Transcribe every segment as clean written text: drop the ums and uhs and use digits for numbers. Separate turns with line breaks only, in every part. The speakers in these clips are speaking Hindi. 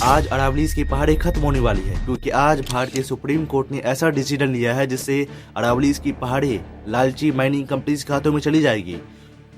आज अरावलीज की पहाड़ी खत्म होने वाली है क्योंकि आज भारतीय सुप्रीम कोर्ट ने ऐसा डिसीजन लिया है जिससे अरावलीज की पहाड़ी लालची माइनिंग कंपनीज के हाथों में चली जाएगी।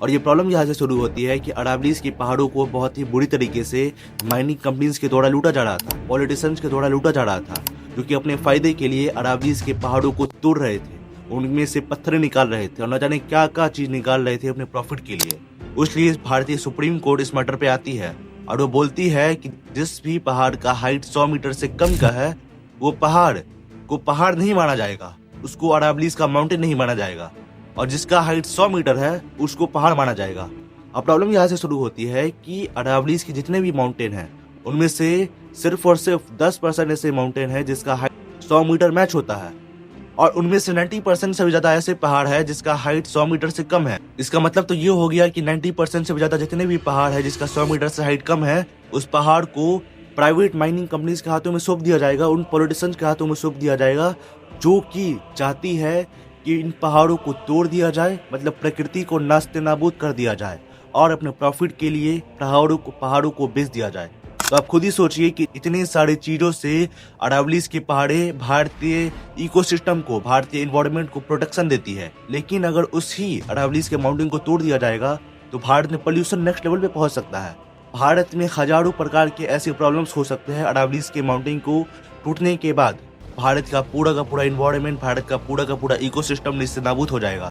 और ये प्रॉब्लम यहाँ से शुरू होती है कि अरावलीज की पहाड़ों को बहुत ही बुरी तरीके से माइनिंग कंपनीज के द्वारा लूटा जा रहा था, पॉलिटिशियंस के द्वारा लूटा जा रहा था, जो कि अपने फायदे के लिए अरावलीज के पहाड़ों को तोड़ रहे थे, उनमें से पत्थर निकाल रहे थे और न जाने क्या क्या चीज निकाल रहे थे अपने प्रॉफिट के लिए। इसलिए भारतीय सुप्रीम कोर्ट इस मैटर पे आती है और वो बोलती है कि जिस भी पहाड़ का हाइट 100 मीटर से कम का है वो पहाड़ को पहाड़ नहीं माना जाएगा, उसको अरावलीज का माउंटेन नहीं माना जाएगा, और जिसका हाइट 100 मीटर है उसको पहाड़ माना जाएगा। अब प्रॉब्लम यहाँ से शुरू होती है कि अरावलीज के जितने भी माउंटेन हैं उनमें से सिर्फ और सिर्फ 10% ऐसे माउंटेन है जिसका हाइट 100 मीटर मैच होता है, और उनमें से 90% से भी ज्यादा ऐसे पहाड़ है जिसका हाइट 100 मीटर से कम है। इसका मतलब तो ये हो गया कि 90% से भी ज्यादा जितने भी पहाड़ है जिसका 100 मीटर से हाइट कम है उस पहाड़ को प्राइवेट माइनिंग कंपनीज के हाथों में सौंप दिया जाएगा, उन पॉलिटिशियंस के हाथों में सौंप दिया जाएगा जो कि चाहती है कि इन पहाड़ों को तोड़ दिया जाए, मतलब प्रकृति को नास्ते नाबूद कर दिया जाए और अपने प्रॉफिट के लिए पहाड़ों को बेच दिया जाए। तो आप खुद ही सोचिए कि इतनी सारी चीजों से अरावलीज की पहाड़े भारतीय इकोसिस्टम को, भारतीय एनवायरनमेंट को प्रोटेक्शन देती है, लेकिन अगर उसी अरावलीज के माउंटेन को तोड़ दिया जाएगा तो भारत में पोल्यूशन नेक्स्ट लेवल पे पहुंच सकता है। भारत में हजारों प्रकार के ऐसे प्रॉब्लम्स हो सकते हैं अरावलीज के माउंटेन को टूटने के बाद। भारत का पूरा एनवायरनमेंट, भारत का पूरा इकोसिस्टम इससे नाबूद हो जाएगा।